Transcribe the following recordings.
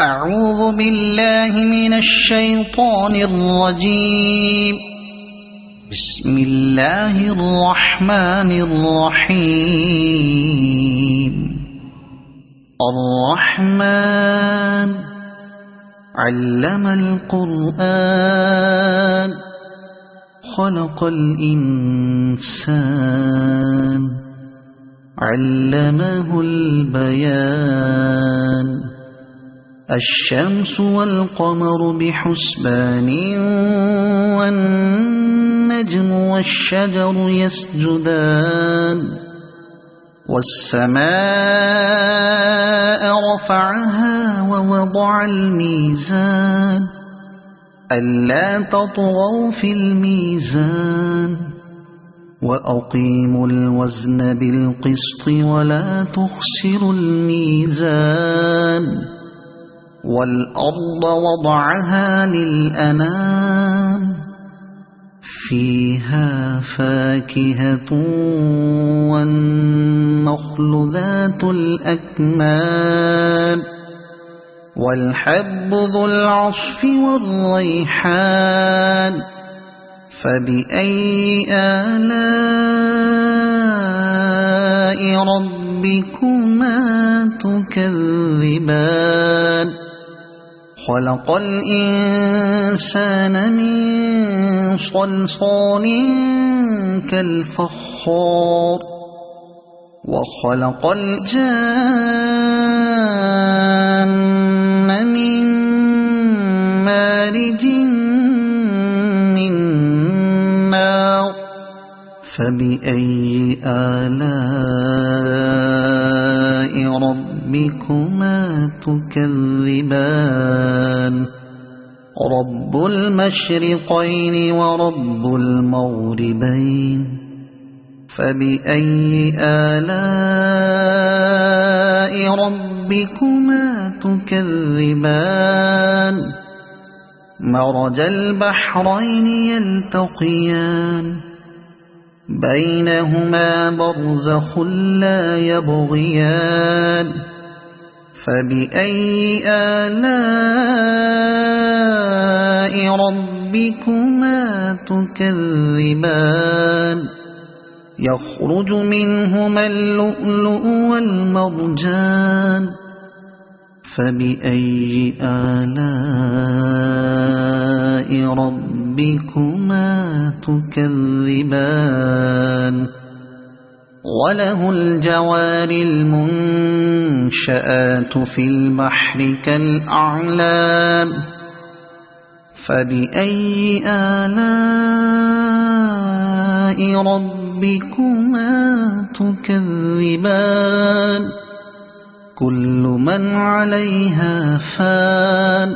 أعوذ بالله من الشيطان الرجيم. بسم الله الرحمن الرحيم. الرحمن علم القرآن خلق الإنسان علمه البيان. الشمس والقمر بحسبان والنجم والشجر يسجدان. والسماء رفعها ووضع الميزان ألا تطغوا في الميزان وأقيموا الوزن بالقسط ولا تخسروا الميزان. والأرض وضعها للأنام فيها فاكهة والنخل ذات الأكمام والحب ذو العصف والريحان. فبأي آلاء ربكما تكذبان. خلق الإنسان من صلصال كالفخار وخلق الجان من مارج من نار. فبأي آلاء ربكما تكذبان. رب المشرقين ورب المغربين. فبأي آلاء ربكما تكذبان. مرج البحرين يلتقيان بينهما برزخ لا يبغيان. فبأي آلاء ربكما تكذبان. يخرج منهما اللؤلؤ والمرجان. فبأي آلاء ربكما تكذبان. وله الجوار المنشآت في البحر كالأعلام. فبأي آلاء ربكما تكذبان. كل من عليها فان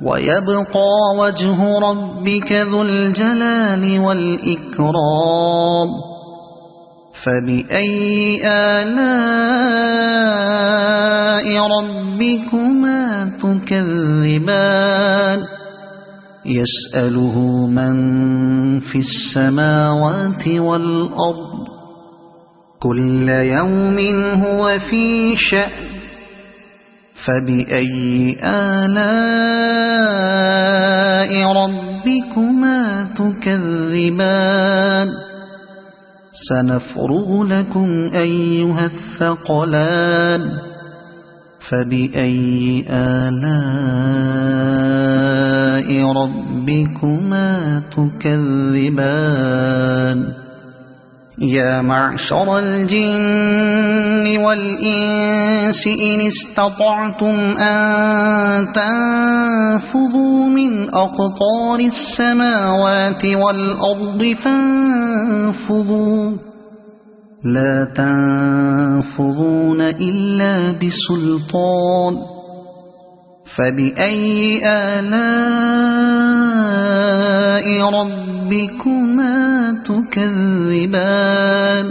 ويبقى وجه ربك ذو الجلال والإكرام. فبأي آلاء ربكما تكذبان. يسأله من في السماوات والأرض كل يوم هو في شأن. فبأي آلاء ربكما تكذبان. سنفرغ لكم أيها الثقلان. فبأي آلاء ربكما تكذبان. يا معشر الجن والإنس إن استطعتم أن تنفذوا من أقطار السماوات والأرض فانفذوا لا تنفذون إلا بسلطان. فبأي آلاء ربكما تكذبان.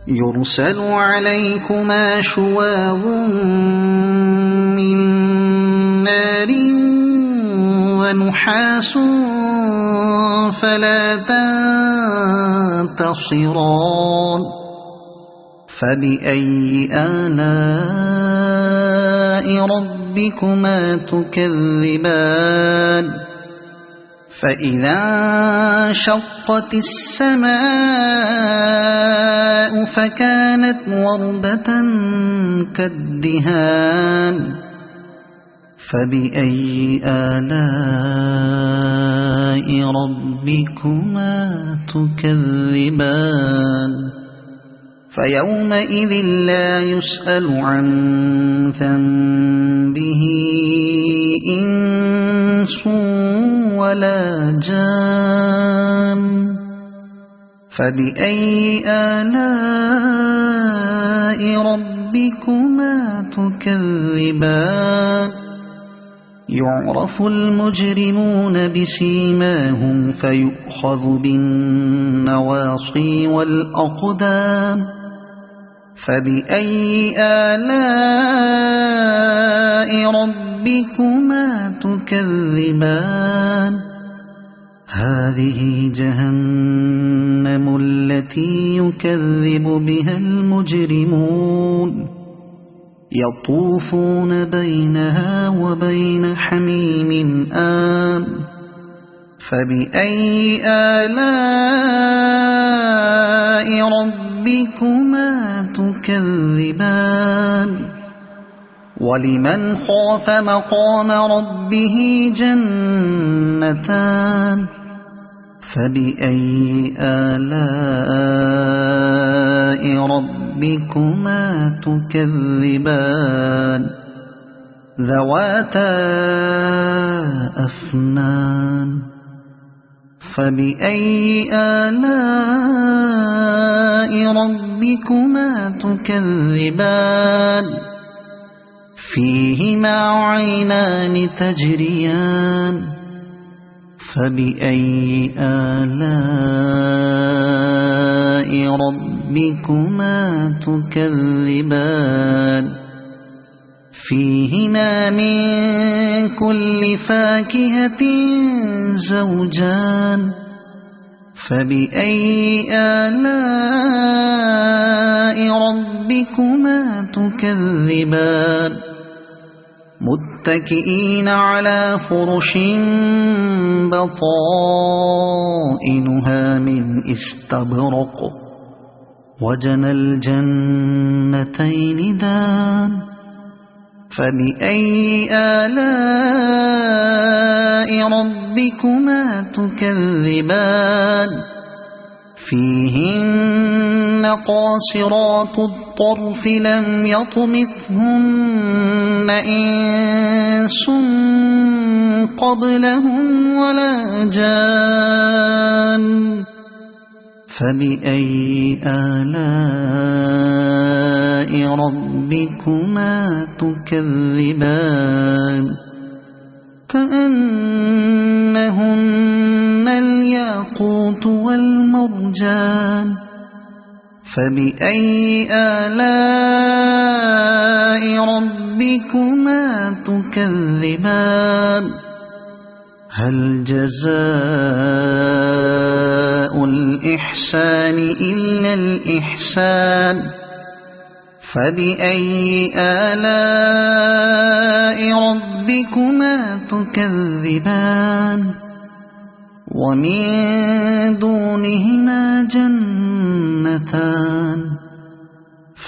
يرسل عليكما شواظ من نار ونحاس فلا تنتصران. فبأي آلاء ربكما تكذبان فإذا انشقت السماء فكانت وردة كالدهان فبأي آلاء ربكما تكذبان فيومئذ لا يسأل عن ذنبه إنس ولا جان فبأي آلاء ربكما تكذبان يعرف المجرمون بسيماهم فيؤخذ بالنواصي والأقدام فبأي آلاء ربكما تكذبان هذه جهنم التي يكذب بها المجرمون يطوفون بينها وبين حميم آن فبأي آلاء ربكما تكذبان ولمن خاف مقام ربه جنتان فبأي آلاء ربكما تكذبان ذواتا أفنان فبأي آلاء ربكما تكذبان فيهما عينان تجريان فبأي آلاء ربكما تكذبان فيهما من كل فاكهة زوجان فبأي آلاء ربكما تكذبان متكئين على فرش بطائنها من استبرق وجنى الجنتين دان فبأي آلاء ربكما تكذبان فيهن قاصرات الطرف لم يطمثهن إنس قبلهم ولا جان فبأي آلاء ربكما تكذبان كأنهن الياقوت والمرجان فبأي آلاء ربكما تكذبان هل جزاء الإحسان إلا الإحسان فبأي آلاء ربكما تكذبان ومن دونهما جنتان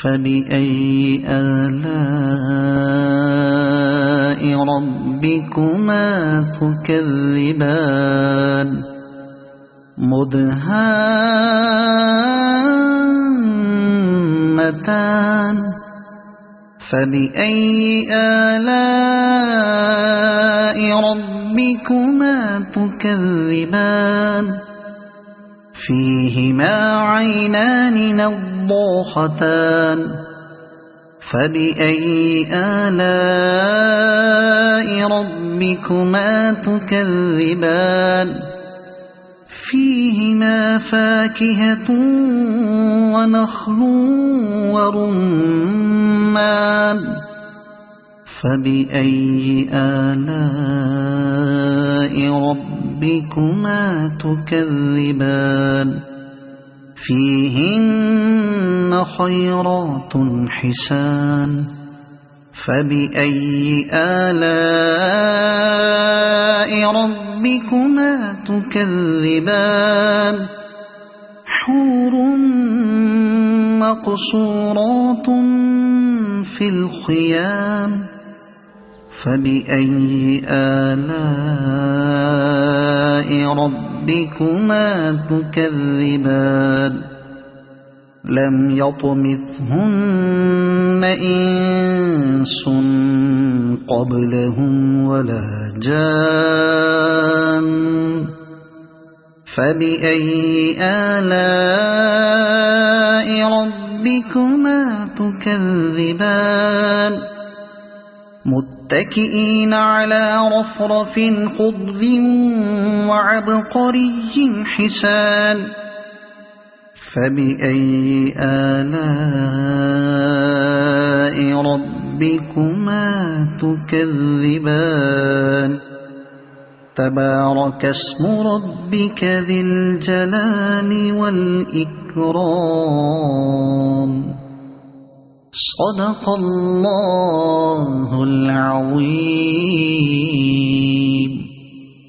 فبأي آلاء ربكما تكذبان مدهامتان فبأي آلاء ربكما تكذبان فيهما عينان نضاختان فبأي آلاء ربكما تكذبان فيهما فاكهة ونخل ورمان فبأي آلاء ربكما تكذبان فيهن خيرات حسان فبأي آلاء ربكما تكذبان حور مقصورات في الخيام فبأي آلاء ربكما تكذبان لم يطمثهن إنس قبلهم ولا جان فبأي آلاء ربكما تكذبان متكئين على رفرف خضر وعبقري حسان فبأي آلاء ربكما تكذبان تبارك اسم ربك ذي الجلال والإكرام صدق الله العظيم.